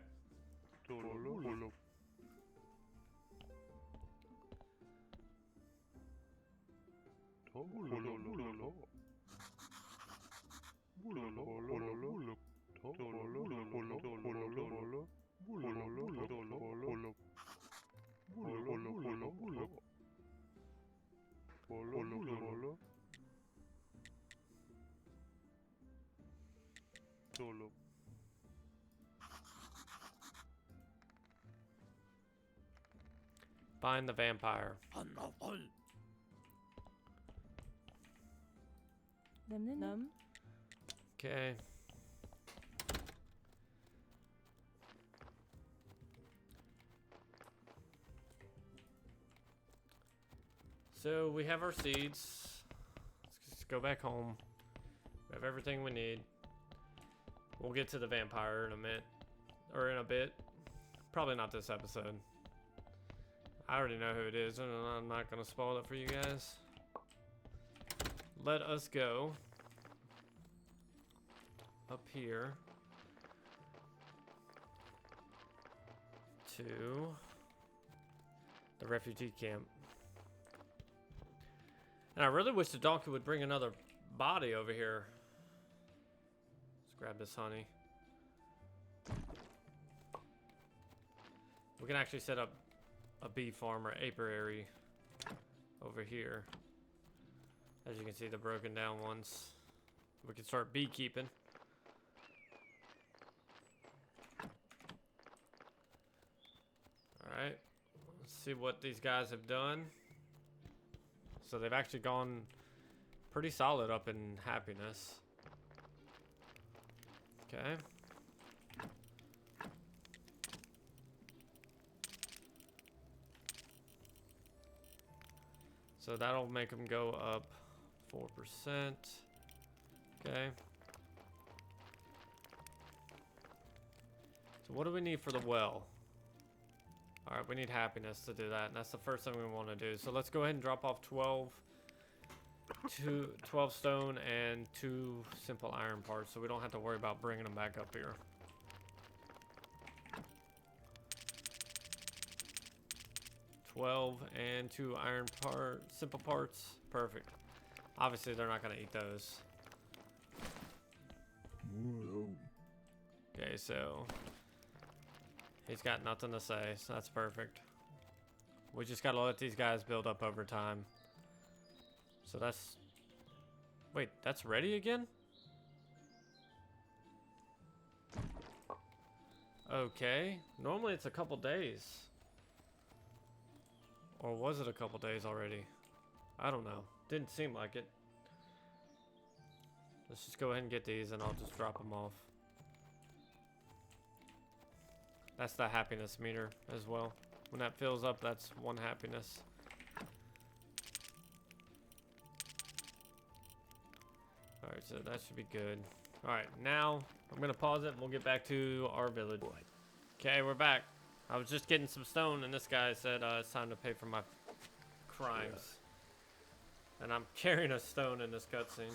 Find the vampire. Okay. So we have our seeds. Let's just go back home. We have everything we need. We'll get to the vampire in a minute. Or in a bit. Probably not this episode. I already know who it is, and I'm not going to spoil it for you guys. Let us go up here to the refugee camp. And I really wish the donkey would bring another body over here. Let's grab this honey. We can actually set up a bee farm or apiary over here. As you can see, the broken down ones. We can start beekeeping. Alright. Let's see what these guys have done. So they've actually gone pretty solid up in happiness. Okay. So that'll make them go up 4%. Okay. So what do we need for the well? Alright, we need happiness to do that, and that's the first thing we want to do. So let's go ahead and drop off 12 stone and 2 simple iron parts, so we don't have to worry about bringing them back up here. And 2 iron simple parts. Perfect. Obviously, they're not going to eat those. Okay, so he's got nothing to say, so that's perfect. We just got to let these guys build up over time. So that's... Wait, that's ready again? Okay. Normally it's a couple days. Or was it a couple days already? I don't know. Didn't seem like it. Let's just go ahead and get these and I'll just drop them off. That's the happiness meter as well. When that fills up, that's 1 happiness. Alright, so that should be good. Alright, now I'm going to pause it and we'll get back to our village. Okay, we're back. I was just getting some stone and this guy said it's time to pay for my crimes. And I'm carrying a stone in this cutscene.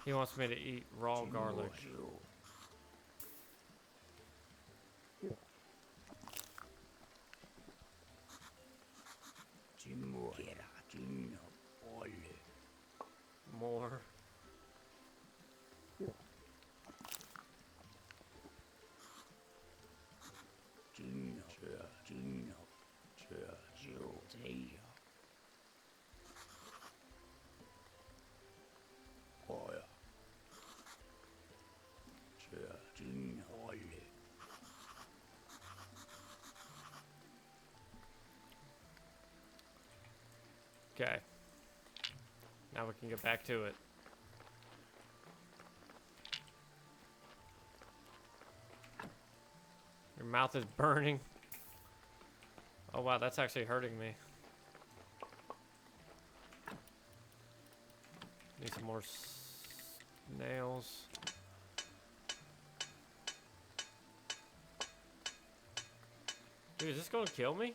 He wants me to eat raw garlic. More. Okay. Now we can get back to it. Your mouth is burning. Oh wow, that's actually hurting me. Need some more nails. Dude, is this gonna kill me?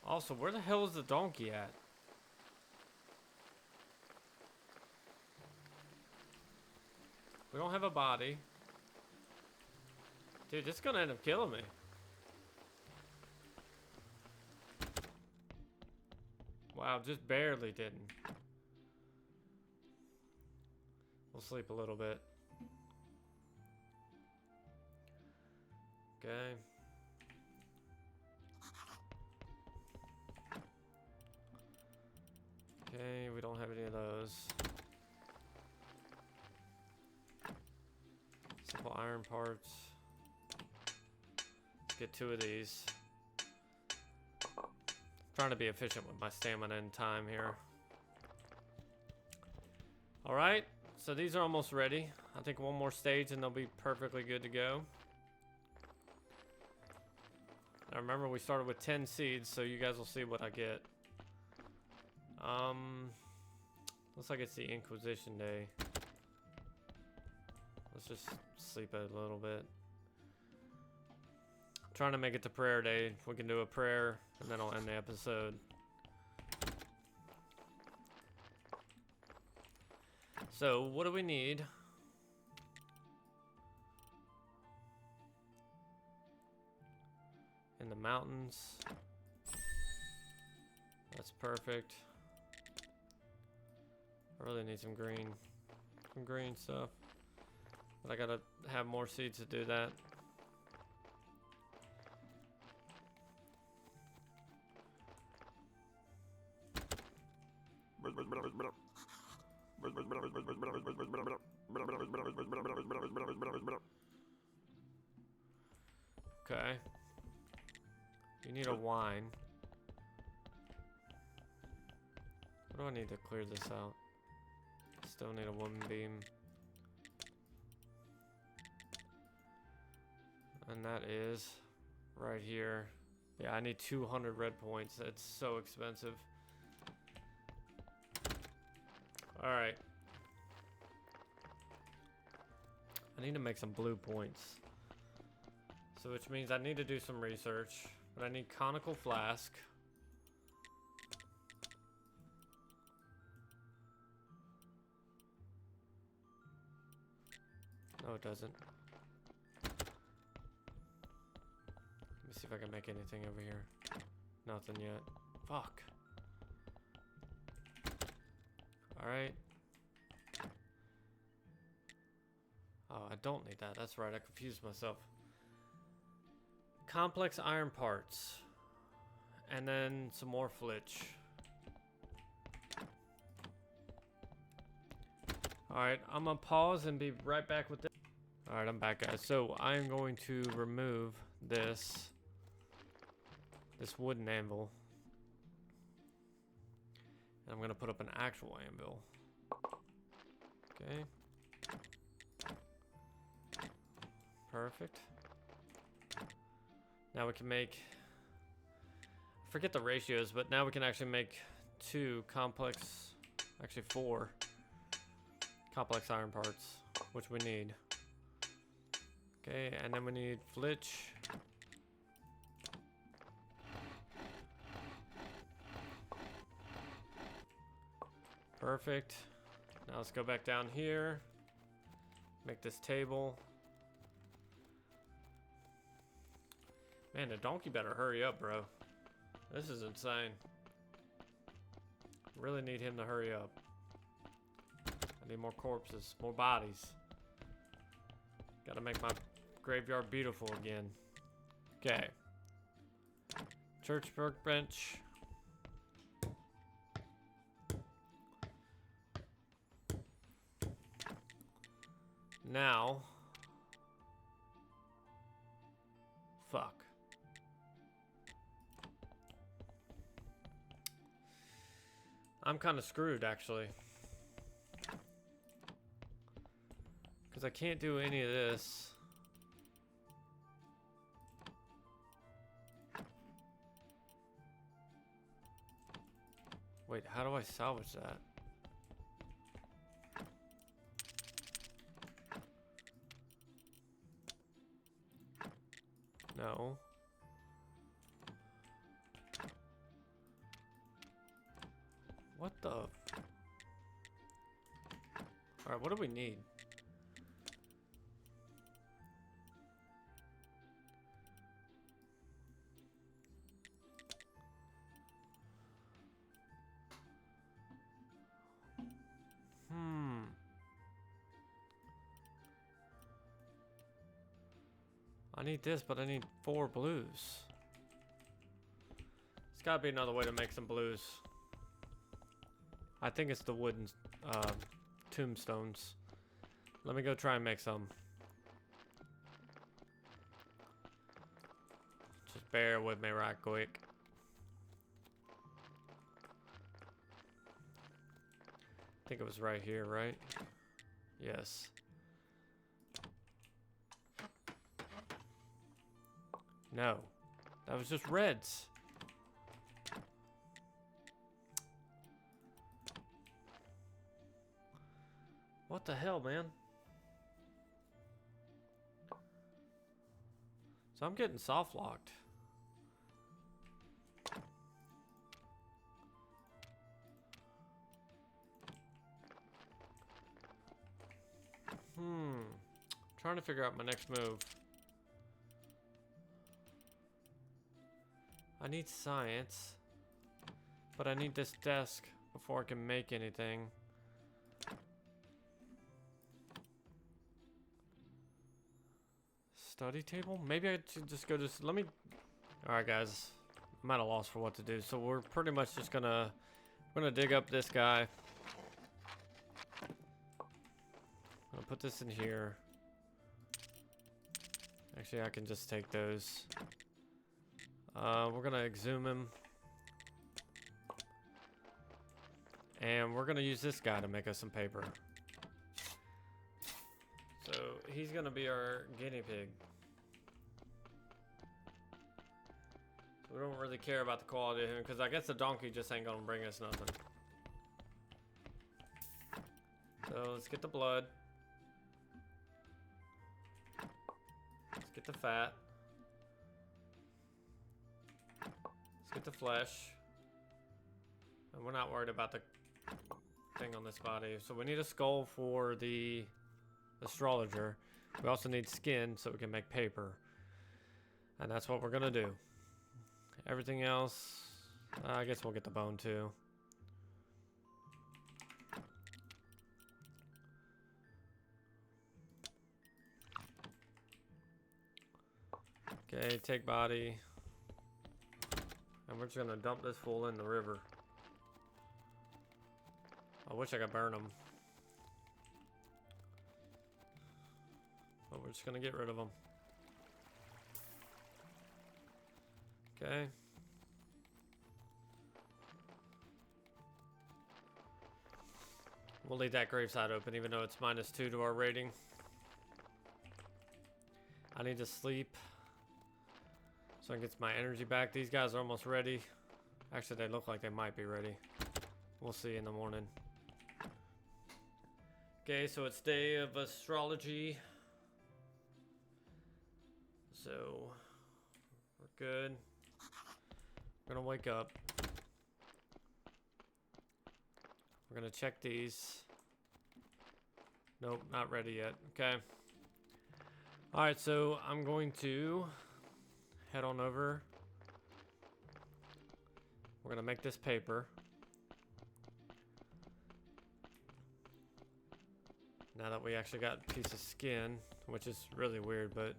Also, where the hell is the donkey at? We don't have a body. Dude, this is gonna end up killing me. Wow, just barely didn't. We'll sleep a little bit. Okay. Okay, we don't have any of those. Simple iron parts. Let's get 2 of these. Trying to be efficient with my stamina and time here. Alright, so these are almost ready. I think one more stage and they'll be perfectly good to go. Now remember, we started with 10 seeds, so you guys will see what I get. Looks like it's the Inquisition Day. Let's just sleep a little bit. Trying to make it to prayer day. We can do a prayer and then I'll end the episode. So what do we need? In the mountains. That's perfect. I really need some green stuff. But I gotta have more seeds to do that. Okay. You need a wine. What do I need to clear this out? Still need a wooden beam. And that is right here. Yeah, I need 200 red points. That's so expensive. Alright. I need to make some blue points. So which means I need to do some research. But I need conical flask. No, it doesn't. Let me see if I can make anything over here. Nothing yet. Fuck. Alright. Oh, I don't need that. That's right. I confused myself. Complex iron parts. And then some more flitch. Alright, I'm gonna pause and be right back with this. Alright, I'm back, guys. So I'm going to remove this wooden anvil. And I'm gonna put up an actual anvil. Okay. Perfect. Now we can make... Forget the ratios, but now we can actually make 2 complex, actually 4 complex iron parts, which we need. Okay, and then we need flitch. Perfect. Now let's go back down here. Make this table. Man, the donkey better hurry up, bro. This is insane. Really need him to hurry up. I need more corpses, more bodies. Gotta make my graveyard beautiful again. Okay. Church workbench. Now. Fuck. I'm kind of screwed, actually. Because I can't do any of this. Wait, how do I salvage that? No. What the? Alright, what do we need? I need this, but I need 4 blues. There's gotta be another way to make some blues. I think it's the wooden tombstones. Let me go try and make some. Just bear with me right quick. I think it was right here, right? Yes. No, that was just reds. What the hell, man? So I'm getting soft locked. Trying to figure out my next move. I need science, but I need this desk before I can make anything. Study table? Maybe I should just go let me... Alright guys, I'm at a loss for what to do. So we're pretty much just we're gonna dig up this guy. I'm gonna put this in here. Actually, I can just take those. We're gonna exhume him. And we're gonna use this guy to make us some paper. So he's gonna be our guinea pig. So we don't really care about the quality of him, because I guess the donkey just ain't gonna bring us nothing. So let's get the blood. Let's get the fat. Let's get the flesh. And we're not worried about the thing on this body. So we need a skull for the astrologer. We also need skin so we can make paper. And that's what we're gonna do. Everything else, I guess we'll get the bone too. Okay, take body. And we're just gonna dump this fool in the river. I wish I could burn him. But we're just gonna get rid of him. Okay. We'll leave that graveside open even though it's -2 to our rating. I need to sleep. So I get my energy back. These guys are almost ready. Actually, they look like they might be ready. We'll see in the morning. Okay, so it's day of astrology. So we're good. We're gonna wake up. We're gonna check these. Nope, not ready yet. Okay. Alright, so I'm going to head on over. We're gonna make this paper. Now that we actually got a piece of skin, which is really weird, but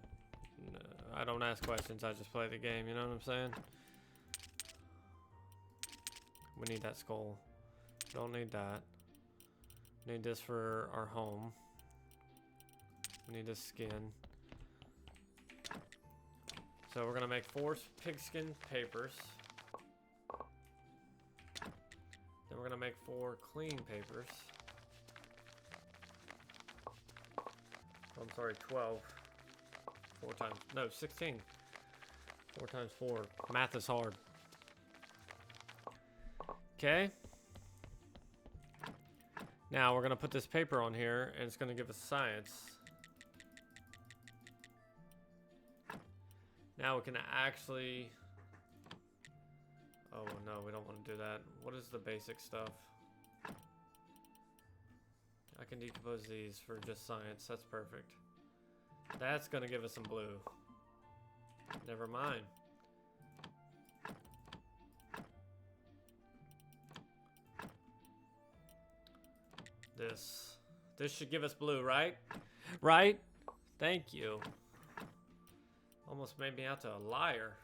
I don't ask questions, I just play the game, you know what I'm saying? We need that skull. Don't need that. Need this for our home. We need this skin. So we're gonna make 4 pigskin papers. Then we're gonna make 4 clean papers. I'm sorry, 12. 4 times, no, 16. 4 times 4. Math is hard. Okay. Now we're gonna put this paper on here and it's gonna give us science. Now we can actually, oh no, we don't want to do that. What is the basic stuff? I can decompose these for just science. That's perfect. That's gonna give us some blue. Never mind. This should give us blue, right? Right? Thank you. Almost made me out to a liar.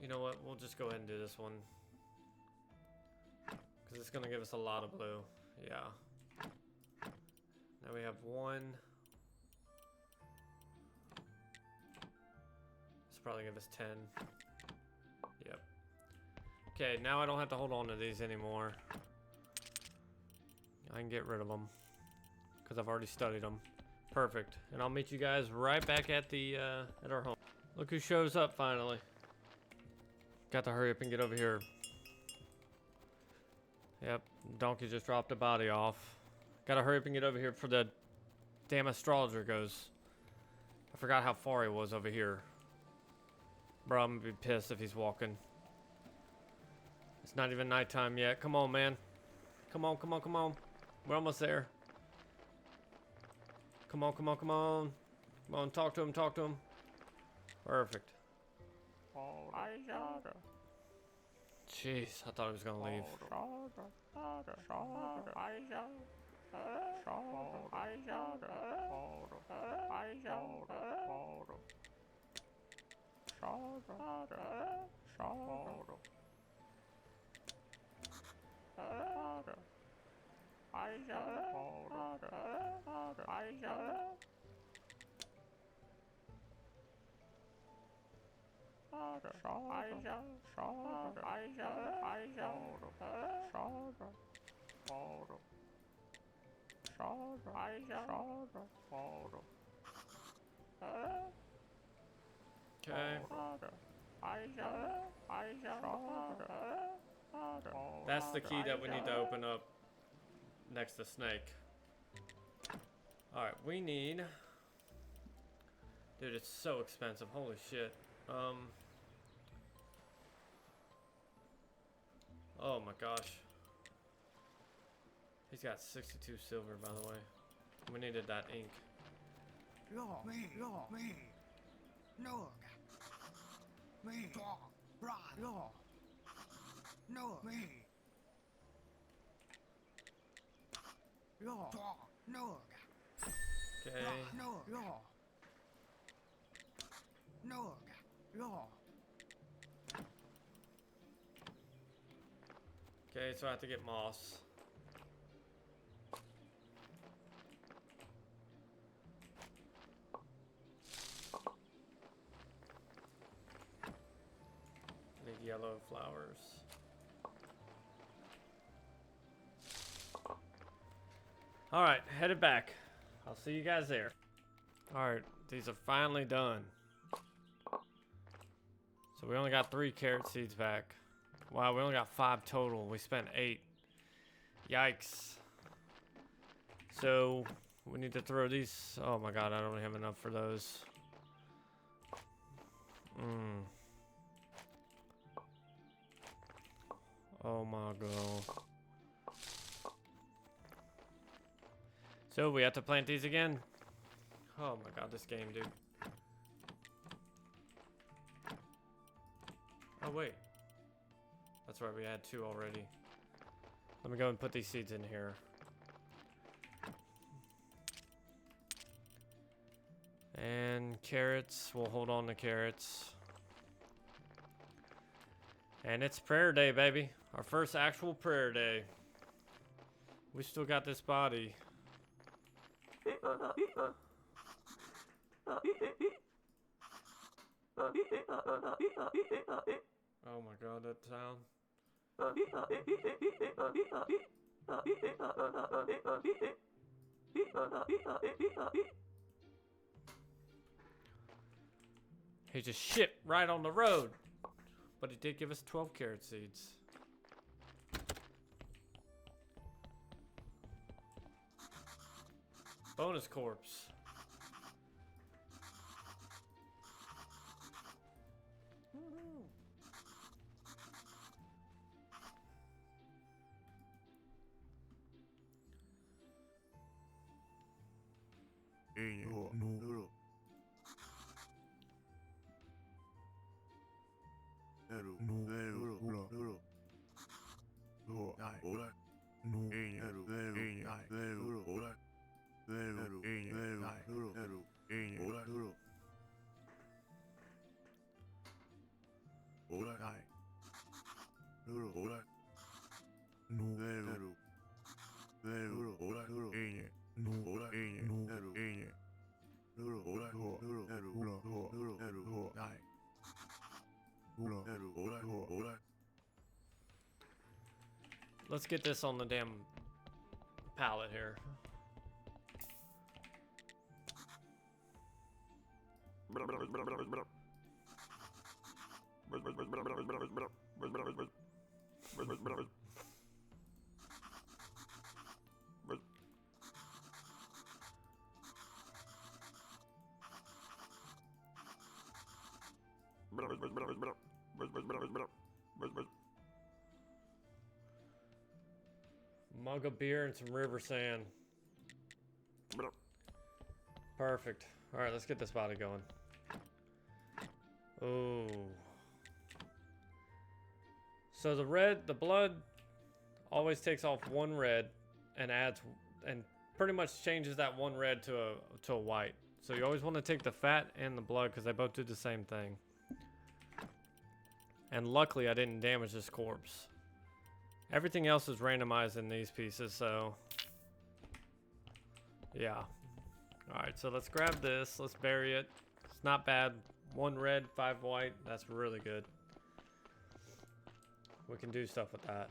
You know what? We'll just go ahead and do this one. Because it's going to give us a lot of blue. Yeah. Now we have 1. This will probably give us 10. Yep. Okay, now I don't have to hold on to these anymore. I can get rid of them. Because I've already studied them. Perfect. And I'll meet you guys right back at the at our home. Look who shows up finally. Got to hurry up and get over here. Yep, donkey just dropped a body off. Gotta hurry up and get over here before the damn astrologer goes. I forgot how far he was over here. Bro, I'm gonna be pissed if he's walking. It's not even nighttime yet. Come on, man. Come on, come on, come on. We're almost there. Come on, come on, come on. Come on, talk to him, talk to him. Perfect. Jeez, I thought he was gonna leave. Okay. That's the key that we need to open up next to Snake. Alright, we need... Dude, it's so expensive. Holy shit. Oh my gosh. He's got 62 silver, by the way. We needed that ink. Okay, so I have to get moss. Need yellow flowers. All right, headed back. I'll see you guys there. Alright, these are finally done. So we only got 3 carrot seeds back. Wow, we only got 5 total. We spent 8. Yikes. So we need to throw these. Oh my god, I don't have enough for those. Oh my god. So we have to plant these again? Oh my god, this game, dude. Oh wait. That's right, we had 2 already. Let me go and put these seeds in here. And carrots, we'll hold on to carrots. And it's prayer day, baby. Our first actual prayer day. We still got this body. Oh my god, that sound. He just shit right on the road. But he did give us 12 carrot seeds. Bonus corpse. Let's get this on the damn pallet here. Mug of beer and some river sand. Perfect. All right, let's get this body going. Oh. So the blood always takes off 1 red and adds and pretty much changes that 1 red to a white. So you always want to take the fat and the blood because they both do the same thing. And luckily I didn't damage this corpse. Everything else is randomized in these pieces, so yeah. Alright, so let's grab this. Let's bury it. It's not bad. 1 red, 5 white. That's really good. We can do stuff with that.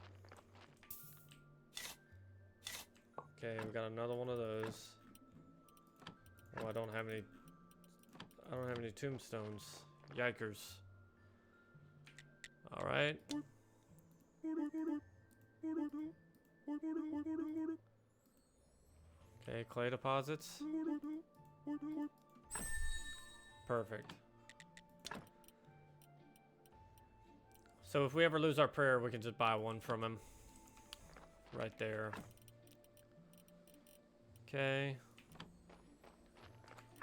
Okay, we got another one of those. Oh, I don't have any tombstones. Yikers. Alright. Okay, clay deposits. Perfect. So if we ever lose our prayer, we can just buy 1 from him. Right there. Okay.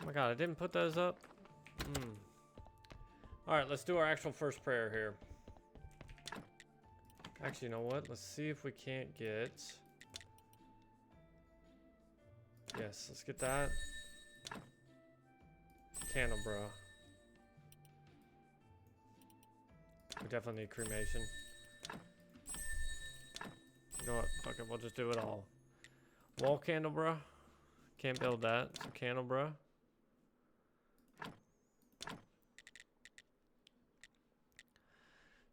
Oh my god, I didn't put those up? Alright, let's do our actual first prayer here. Actually, you know what? Let's see if we can't get... Yes, let's get that. Candelabra. We definitely need cremation. You know what? Fuck it, we'll just do it all. Wall candelabra. Can't build that. So candelabra.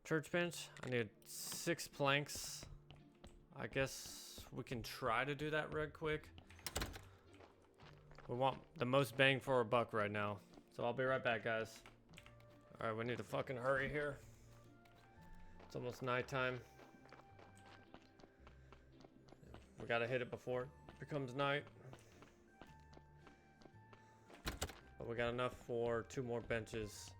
Church bench. I need 6 planks. I guess we can try to do that real quick. We want the most bang for our buck right now. So I'll be right back, guys. Alright, we need to fucking hurry here. It's almost nighttime. We gotta hit it before it becomes night. But we got enough for 2 more benches.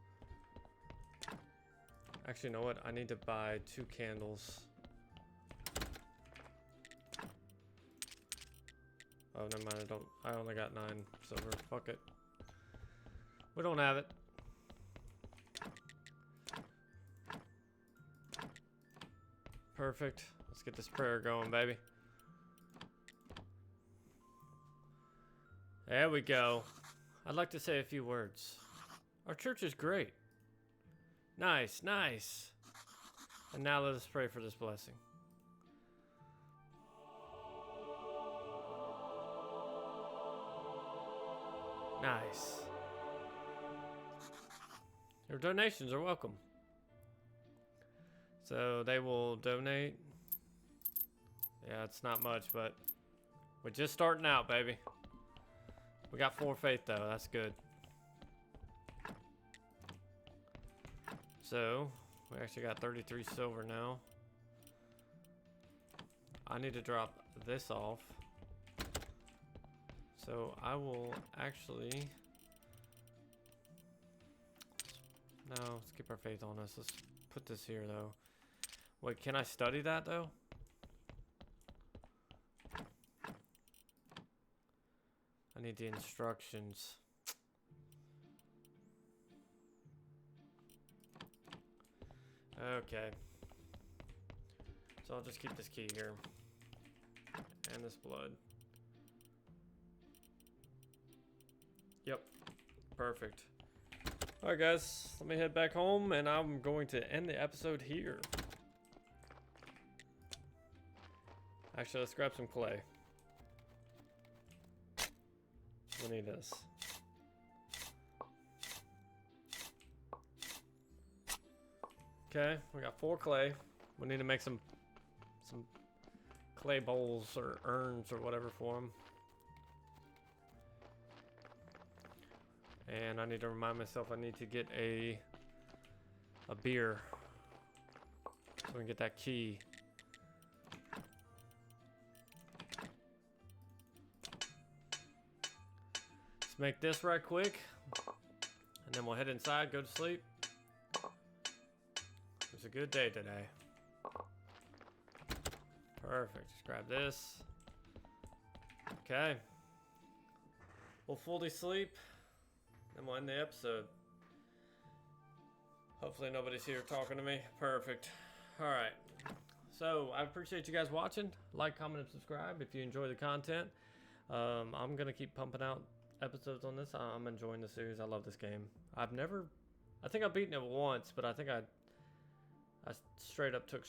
Actually, you know what? I need to buy 2 candles. Oh, never mind. I only got 9 silver. Fuck it. We don't have it. Perfect. Let's get this prayer going, baby. There we go. I'd like to say a few words. Our church is great. Nice, nice. And now let us pray for this blessing. Nice. Your donations are welcome. So they will donate. Yeah, it's not much, but we're just starting out, baby. We got 4 faith though, that's good. So, we actually got 33 silver now. I need to drop this off. So, I will actually... No, let's keep our faith on us. Let's put this here though. Wait, can I study that though? I need the instructions. Okay. So I'll just keep this key here. And this blood. Yep. Perfect. Alright guys, let me head back home and I'm going to end the episode here. Actually, let's grab some clay. We need this. Okay, we got 4 clay. We need to make some clay bowls or urns or whatever for them. And I need to remind myself I need to get a beer so we can get that key. Let's make this right quick and then we'll head inside, go to sleep. It's a good day today. Perfect. Just grab this. Okay. We'll fully sleep. Then we'll end the episode. Hopefully nobody's here talking to me. Perfect. Alright. So, I appreciate you guys watching. Like, comment, and subscribe if you enjoy the content. I'm going to keep pumping out episodes on this. I'm enjoying the series. I love this game. I think I've beaten it once, but I think I straight up took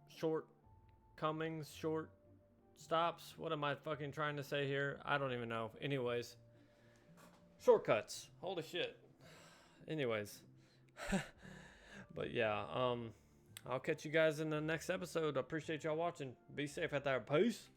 shortcomings, short stops. What am I fucking trying to say here? I don't even know. Anyways, shortcuts. Holy shit. Anyways, but yeah, I'll catch you guys in the next episode. I appreciate y'all watching. Be safe out there. Peace.